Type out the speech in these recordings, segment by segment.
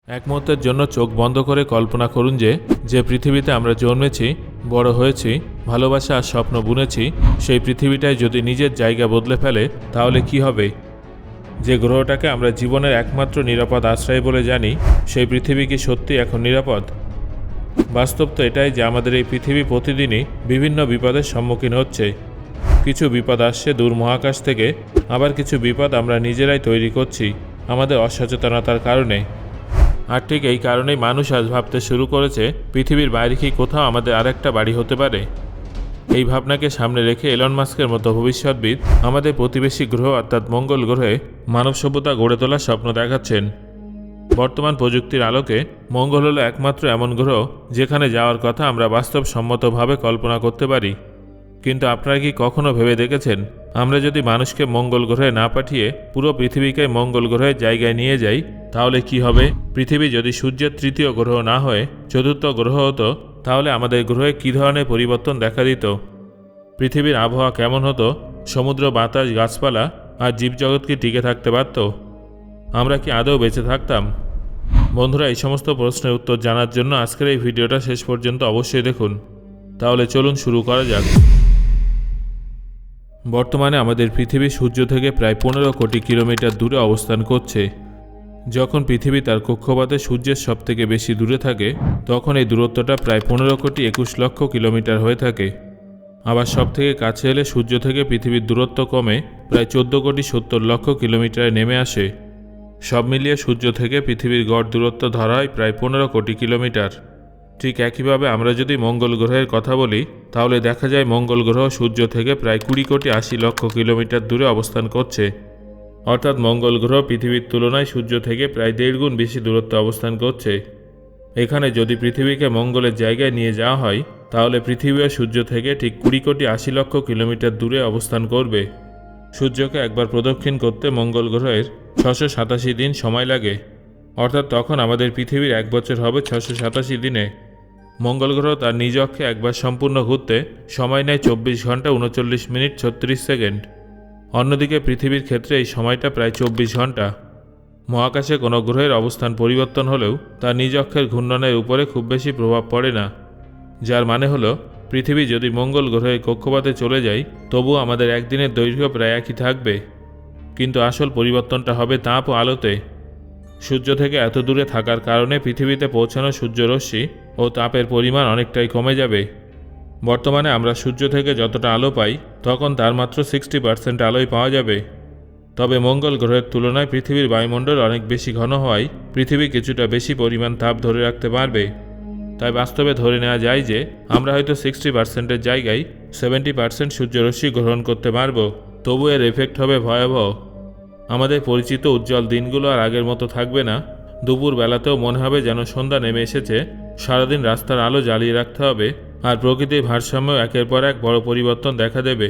এক মুহূর্তের জন্য চোখ বন্ধ করে কল্পনা করুন যে পৃথিবীতে আমরা জন্মেছি, বড় হয়েছি, ভালোবাসা আর স্বপ্ন বুনেছি, সেই পৃথিবীটাই যদি নিজের জায়গা বদলে ফেলে তাহলে কি হবে? যে গ্রহটাকে আমরা জীবনের একমাত্র নিরাপদ আশ্রয় বলে জানি, সেই পৃথিবী কি সত্যি এখন নিরাপদ? বাস্তব তো এটাই যে আমাদের এই পৃথিবী প্রতিদিনই বিভিন্ন বিপদের সম্মুখীন হচ্ছে। কিছু বিপদ আসছে দূর মহাকাশ থেকে, আবার কিছু বিপদ আমরা নিজেরাই তৈরি করছি আমাদের অসচেতনতার কারণে। আর ঠিক এই কারণেই মানুষ আজ ভাবতে শুরু করেছে পৃথিবীর বাইরে কি কোথাও আমাদের আরেকটা বাড়ি হতে পারে। এই ভাবনাকে সামনে রেখে এলন মাস্কের মতো ভবিষ্যৎবিদ আমাদের প্রতিবেশী গ্রহ অর্থাৎ মঙ্গল গ্রহে মানব সভ্যতা গড়ে তোলার স্বপ্ন দেখাচ্ছেন। বর্তমান প্রযুক্তির আলোকে মঙ্গল হলো একমাত্র এমন গ্রহ যেখানে যাওয়ার কথা আমরা বাস্তবসম্মতভাবে কল্পনা করতে পারি। কিন্তু আপনারা কি কখনো ভেবে দেখেছেন, আমরা যদি মানুষকে মঙ্গল গ্রহে না পাঠিয়ে পুরো পৃথিবীকে মঙ্গল গ্রহের জায়গায় নিয়ে যাই তাহলে কি হবে? পৃথিবী যদি সূর্যের তৃতীয় গ্রহ না হয়ে চতুর্থ গ্রহ হতো, তাহলে আমাদের গ্রহে কী ধরনের পরিবর্তন দেখা দিত? পৃথিবীর আবহাওয়া কেমন হতো? সমুদ্র, বাতাস, গাছপালা আর জীবজগৎ কি টিকে থাকতে পারত? আমরা কি আদৌ বেঁচে থাকতাম? বন্ধুরা, এই সমস্ত প্রশ্নের উত্তর জানার জন্য আজকের এই ভিডিওটা শেষ পর্যন্ত অবশ্যই দেখুন। তাহলে চলুন শুরু করা যাক। বর্তমানে আমাদের পৃথিবী সূর্য থেকে প্রায় 15 কোটি কিলোমিটার দূরে অবস্থান করছে। যখন পৃথিবী তার কক্ষপথে সূর্যের সবথেকে বেশি দূরে থাকে, তখন এই দূরত্বটা প্রায় 15 কোটি 21 লক্ষ কিলোমিটার হয়ে থাকে। আবার সবথেকে কাছে এলে সূর্য থেকে পৃথিবীর দূরত্ব কমে প্রায় 14 কোটি 70 লক্ষ কিলোমিটারে নেমে আসে। সব মিলিয়ে সূর্য থেকে পৃথিবীর গড় দূরত্ব ধরা হয় প্রায় 15 কোটি কিলোমিটার। ঠিক একইভাবে আমরা যদি মঙ্গল গ্রহের কথা বলি, তাহলে দেখা যায় মঙ্গল গ্রহ সূর্য থেকে প্রায় 20 কোটি 80 লক্ষ কিলোমিটার দূরে অবস্থান করছে। অর্থাৎ মঙ্গল গ্রহ পৃথিবীর তুলনায় সূর্য থেকে প্রায় 1.5 গুণ বেশি দূরত্বে অবস্থান করছে। এখানে যদি পৃথিবীকে মঙ্গলের জায়গায় নিয়ে যাওয়া হয়, তাহলে পৃথিবীও সূর্য থেকে ঠিক 20 কোটি 80 লক্ষ কিলোমিটার দূরে অবস্থান করবে। সূর্যকে একবার প্রদক্ষিণ করতে মঙ্গল গ্রহের 687 দিন সময় লাগে। অর্থাৎ তখন আমাদের পৃথিবীর 1 বছর হবে 687 দিনে। মঙ্গল গ্রহ তার নিজ অক্ষে একবার সম্পূর্ণ ঘুরতে সময় নেয় 24 ঘন্টা 39 মিনিট 36 সেকেন্ড। অন্যদিকে পৃথিবীর ক্ষেত্রে এই সময়টা প্রায় 24 ঘন্টা। মহাকাশে কোনো গ্রহের অবস্থান পরিবর্তন হলেও তার নিজ অক্ষের ঘূর্ণনের উপরে খুব বেশি প্রভাব পড়ে না। যার মানে হলো, পৃথিবী যদি মঙ্গল গ্রহের কক্ষপথে চলে যায়, তবুও আমাদের একদিনের দৈর্ঘ্য প্রায় একই থাকবে। কিন্তু আসল পরিবর্তনটা হবে তাপ ও আলোতে। সূর্য থেকে এত দূরে থাকার কারণে পৃথিবীতে পৌঁছানো সূর্যরশ্মি ও তাপের পরিমাণ অনেকটাই কমে যাবে। বর্তমানে আমরা সূর্য থেকে যতটা আলো পাই, তখন তার মাত্র 60% আলোই পাওয়া যাবে। তবে মঙ্গল গ্রহের তুলনায় পৃথিবীর বায়ুমণ্ডল অনেক বেশি ঘন হওয়ায় পৃথিবী কিছুটা বেশি পরিমাণ তাপ ধরে রাখতে পারবে। তাই বাস্তবে ধরে নেওয়া যায় যে আমরা হয়তো 60%-এর জায়গায় 70% সূর্যরশ্মি গ্রহণ করতে পারব। তবু এর এফেক্ট হবে ভয়াবহ। আমাদের পরিচিত উজ্জ্বল দিনগুলো আর আগের মতো থাকবে না। দুপুর বেলাতেও মনে হবে যেন সন্ধ্যা নেমে এসেছে। সারাদিন রাস্তার আলো জ্বালিয়ে রাখতে হবে, আর প্রকৃতির ভারসাম্য একের পর এক বড় পরিবর্তন দেখা দেবে।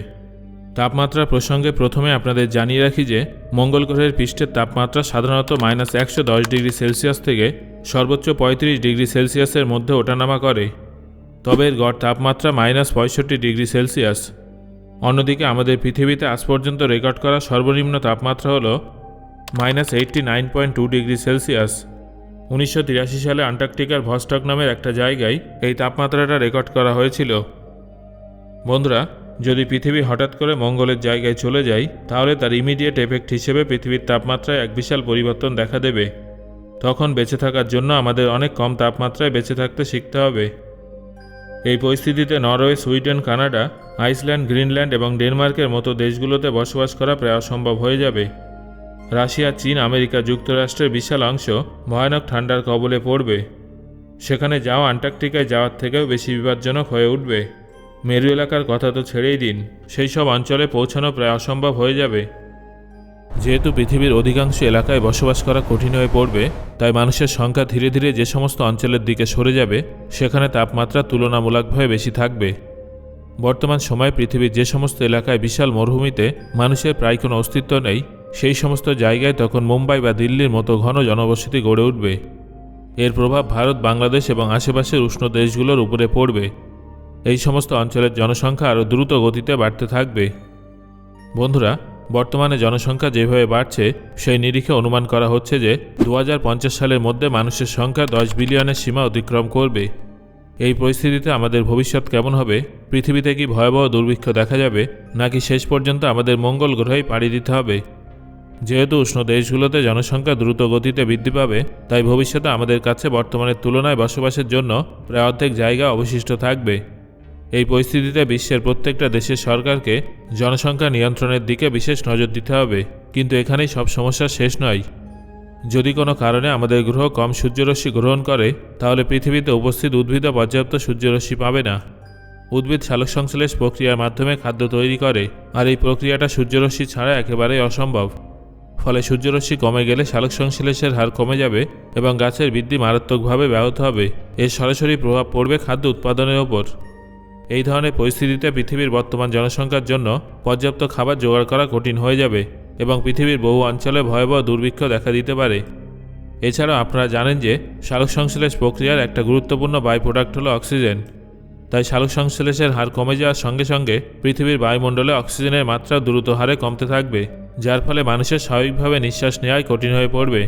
তাপমাত্রা প্রসঙ্গে প্রথমে আপনাদের জানিয়ে রাখি যে মঙ্গল গ্রহের পৃষ্ঠের তাপমাত্রা সাধারণত -110 ডিগ্রি সেলসিয়াস থেকে সর্বোচ্চ 35 ডিগ্রি সেলসিয়াসের মধ্যে ওঠানামা করে। তবে এর গড় তাপমাত্রা -65 ডিগ্রি সেলসিয়াস। অন্যদিকে আমাদের পৃথিবীতে আজ পর্যন্ত রেকর্ড করা সর্বনিম্ন তাপমাত্রা হল -89.2 ডিগ্রি সেলসিয়াস। 1983 সালে আন্টার্কটিকার ভস্টক নামের একটা জায়গায় এই তাপমাত্রাটা রেকর্ড করা হয়েছিল। বন্ধুরা, যদি পৃথিবী হঠাৎ করে মঙ্গলের জায়গায় চলে যায়, তাহলে তার ইমিডিয়েট এফেক্ট হিসেবে পৃথিবীর তাপমাত্রায় এক বিশাল পরিবর্তন দেখা দেবে। তখন বেঁচে থাকার জন্য আমাদের অনেক কম তাপমাত্রায় বেঁচে থাকতে শিখতে হবে। এই পরিস্থিতিতে Norway, Sweden, Canada, Iceland, Greenland এবং ডেনমার্কের মতো দেশগুলোতে বসবাস করা প্রায় অসম্ভব হয়ে যাবে। রাশিয়া, চীন, আমেরিকা যুক্তরাষ্ট্রের বিশাল অংশ ভয়ানক ঠান্ডার কবলে পড়বে। সেখানে যাওয়া আন্টার্কটিকায় যাওয়ার থেকেও বেশি বিপজ্জনক হয়ে উঠবে। মেরু এলাকার কথা তো ছেড়েই দিন, সেই সব অঞ্চলে পৌঁছানো প্রায় অসম্ভব হয়ে যাবে। যেহেতু পৃথিবীর অধিকাংশ এলাকায় বসবাস করা কঠিন হয়ে পড়বে, তাই মানুষের সংখ্যা ধীরে ধীরে যে সমস্ত অঞ্চলের দিকে সরে যাবে, সেখানে তাপমাত্রা তুলনামূলকভাবে বেশি থাকবে। বর্তমান সময়ে পৃথিবীর যে সমস্ত এলাকায় বিশাল মরুভূমিতে মানুষের প্রায় কোনো অস্তিত্ব নেই, সেই সমস্ত জায়গায় তখন মুম্বাই বা দিল্লির মতো ঘন জনবসতি গড়ে উঠবে। এর প্রভাব ভারত, বাংলাদেশ এবং আশেপাশের উষ্ণ দেশগুলোর উপরে পড়বে। এই সমস্ত অঞ্চলের জনসংখ্যা আরও দ্রুত গতিতে বাড়তে থাকবে। বন্ধুরা, বর্তমানে জনসংখ্যা যেভাবে বাড়ছে সেই নিরিখে অনুমান করা হচ্ছে যে 2050 সালের মধ্যে মানুষের সংখ্যা 10 বিলিয়নের সীমা অতিক্রম করবে। এই পরিস্থিতিতে আমাদের ভবিষ্যৎ কেমন হবে? পৃথিবীতে কি ভয়াবহ দুর্ভিক্ষ দেখা যাবে, নাকি শেষ পর্যন্ত আমাদের মঙ্গল গ্রহেই পাড়ি দিতে হবে? যেহেতু উষ্ণ দেশগুলোতে জনসংখ্যা দ্রুত গতিতে বৃদ্ধি পাবে, তাই ভবিষ্যতে আমাদের কাছে বর্তমানের তুলনায় বসবাসের জন্য প্রায় অর্ধেক জায়গা অবশিষ্ট থাকবে। এই পরিস্থিতিতে বিশ্বের প্রত্যেকটা দেশের সরকারকে জনসংখ্যা নিয়ন্ত্রণের দিকে বিশেষ নজর দিতে হবে। কিন্তু এখানেই সব সমস্যা শেষ নয়। যদি কোনো কারণে আমাদের গ্রহ কম সূর্যরশ্মি গ্রহণ করে, তাহলে পৃথিবীতে উপস্থিত উদ্ভিদও পর্যাপ্ত সূর্যরশ্মি পাবে না। উদ্ভিদ সালোকসংশ্লেষ প্রক্রিয়ার মাধ্যমে খাদ্য তৈরি করে, আর এই প্রক্রিয়াটা সূর্যরশ্মি ছাড়া একেবারেই অসম্ভব। ফলে সূর্যরশ্মি কমে গেলে সালোকসংশ্লেষের হার কমে যাবে এবং গাছের বৃদ্ধি মারাত্মকভাবে ব্যাহত হবে। এর সরাসরি প্রভাব পড়বে খাদ্য উৎপাদনের ওপর। এই ধরনের পরিস্থিতিতে পৃথিবীর বর্তমান জনসংখ্যার জন্য পর্যাপ্ত খাবার জোগাড় করা কঠিন হয়ে যাবে এবং পৃথিবীর বহু অঞ্চলে ভয়াবহ দুর্ভিক্ষ দেখা দিতে পারে। এছাড়াও আপনারা জানেন যে সালোকসংশ্লেষ প্রক্রিয়ার একটা গুরুত্বপূর্ণ বাই প্রোডাক্ট হলো অক্সিজেন। তাই সালোকসংশ্লেষের হার কমে যাওয়ার সঙ্গে সঙ্গে পৃথিবীর বায়ুমণ্ডলে অক্সিজেনের মাত্রা দ্রুত হারে কমতে থাকবে, যার ফলে মানুষের স্বাভাবিকভাবে নিঃশ্বাস নেওয়াই কঠিন হয়ে পড়বে।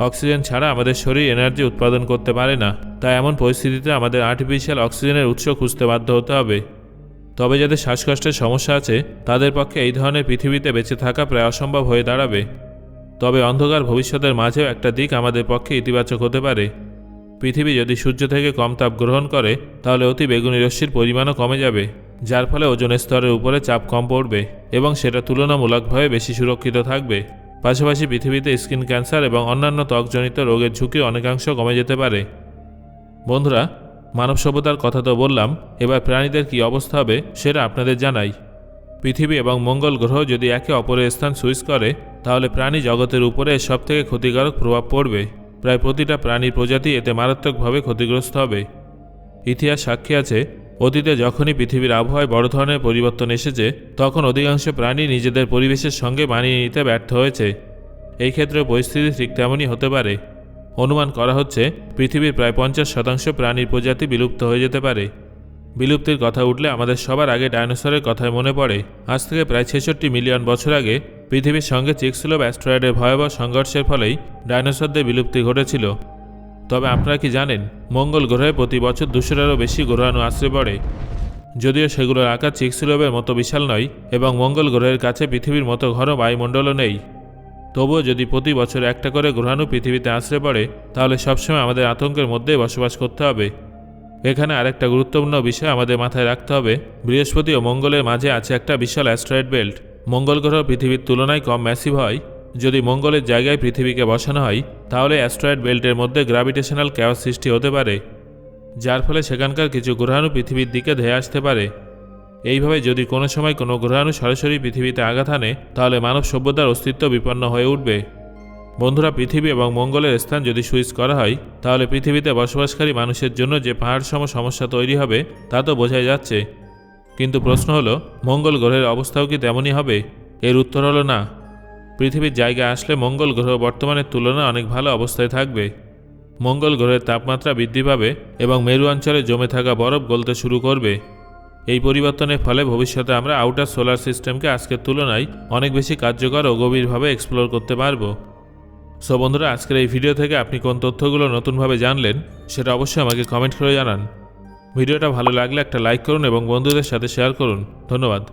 অক্সিজেন ছাড়া আমাদের শরীর এনার্জি উৎপাদন করতে পারে না, তাই এমন পরিস্থিতিতে আমাদের আর্টিফিশিয়াল অক্সিজেনের উৎস খুঁজতে বাধ্য হতে হবে। তবে যাদের শ্বাসকষ্টের সমস্যা আছে, তাদের পক্ষে এই ধরনের পৃথিবীতে বেঁচে থাকা প্রায় অসম্ভব হয়ে দাঁড়াবে। তবে অন্ধকার ভবিষ্যতের মাঝেও একটা দিক আমাদের পক্ষে ইতিবাচক হতে পারে। পৃথিবী যদি সূর্য থেকে কম তাপ গ্রহণ করে, তাহলে অতি বেগুনি রশ্মির পরিমাণও কমে যাবে, যার ফলে ওজোন স্তরের উপরে চাপ কম পড়বে এবং সেটা তুলনামূলকভাবে বেশি সুরক্ষিত থাকবে। পাশাপাশি পৃথিবীতে স্কিন ক্যান্সার এবং অন্যান্য ত্বকজনিত রোগের ঝুঁকি অনেকাংশ কমে যেতে পারে। বন্ধুরা, মানব সভ্যতার কথা তো বললাম, এবার প্রাণীদের কী অবস্থা হবে সেটা আপনাদের জানাই। পৃথিবী এবং মঙ্গল গ্রহ যদি একে অপরের স্থান সুইচ করে, তাহলে প্রাণী জগতের উপরে সবথেকে ক্ষতিকারক প্রভাব পড়বে। প্রায় প্রতিটা প্রাণীর প্রজাতি এতে মারাত্মকভাবে ক্ষতিগ্রস্ত হবে। ইতিহাস সাক্ষী আছে, অতীতে যখনই পৃথিবীর আবহাওয়ায় বড় ধরনের পরিবর্তন এসেছে, তখন অধিকাংশ প্রাণী নিজেদের পরিবেশের সঙ্গে মানিয়ে নিতে ব্যর্থ হয়েছে। এই ক্ষেত্রে পরিস্থিতি ঠিক তেমনই হতে পারে। অনুমান করা হচ্ছে পৃথিবীর প্রায় 50% প্রাণীর প্রজাতি বিলুপ্ত হয়ে যেতে পারে। বিলুপ্তির কথা উঠলে আমাদের সবার আগে ডাইনোসরের কথাই মনে পড়ে। আজ থেকে প্রায় 66 মিলিয়ন বছর আগে পৃথিবীর সঙ্গে চিকসিলভ অ্যাস্ট্রয়েডের ভয়াবহ সংঘর্ষের ফলেই ডাইনোসরদের বিলুপ্তি ঘটেছিল। তবে আপনারা কি জানেন, মঙ্গল গ্রহে প্রতি বছর 200-এরও বেশি গ্রহাণু আশ্রয় পড়ে। যদিও সেগুলোর আকার চিকসিলভের মতো বিশাল নয় এবং মঙ্গল গ্রহের কাছে পৃথিবীর মতো ঘন বায়ুমণ্ডলও নেই, তবুও যদি প্রতি বছর একটা করে গ্রহাণু পৃথিবীতে আশ্রয় পড়ে, তাহলে সবসময় আমাদের আতঙ্কের মধ্যেই বসবাস করতে হবে। এখানে আরেকটা গুরুত্বপূর্ণ বিষয় আমাদের মাথায় রাখতে হবে, বৃহস্পতি ও মঙ্গলের মাঝে আছে একটা বিশাল অ্যাস্ট্রয়েড বেল্ট। মঙ্গল গ্রহ পৃথিবীর তুলনায় কম ম্যাসিভ হয়। যদি মঙ্গলের জায়গায় পৃথিবীকে বসানো হয়, তাহলে অ্যাস্ট্রয়েড বেল্টের মধ্যে গ্র্যাভিটেশনাল ক্যাওস সৃষ্টি হতে পারে, যার ফলে সেখানকার কিছু গ্রহাণু পৃথিবীর দিকে ধেয়ে আসতে পারে। এইভাবে যদি কোনো সময় কোনো গ্রহাণু সরাসরি পৃথিবীতে আঘাত হানে, তাহলে মানব সভ্যতার অস্তিত্ব বিপন্ন হয়ে উঠবে। বন্ধুরা, পৃথিবী এবং মঙ্গলের স্থান যদি সুইচ করা হয়, তাহলে পৃথিবীতে বসবাসকারী মানুষের জন্য যে পাহাড়সম সমস্যা তৈরি হবে তা তো বোঝাই যাচ্ছে। কিন্তু প্রশ্ন হলো, মঙ্গল গ্রহের অবস্থাও কি তেমনই হবে? এর উত্তর হলো না। পৃথিবীর জায়গায় আসলে মঙ্গল গ্রহ বর্তমানের তুলনায় অনেক ভালো অবস্থায় থাকবে। মঙ্গল গ্রহের তাপমাত্রা বৃদ্ধি পাবে এবং মেরু অঞ্চলে জমে থাকা বরফ গলতে শুরু করবে। এই পরিবর্তনের ফলে ভবিষ্যতে আমরা আউটার সোলার সিস্টেমকে আজকের তুলনায় অনেক বেশি কার্যকর ও গভীরভাবে এক্সপ্লোর করতে পারবো। সো বন্ধুরা, আজকের এই ভিডিও থেকে আপনি কোন তথ্যগুলো নতুনভাবে জানলেন সেটা অবশ্যই আমাকে কমেন্ট করে জানান। ভিডিওটা ভালো লাগলে একটা লাইক করুন এবং বন্ধুদের সাথে শেয়ার করুন। ধন্যবাদ।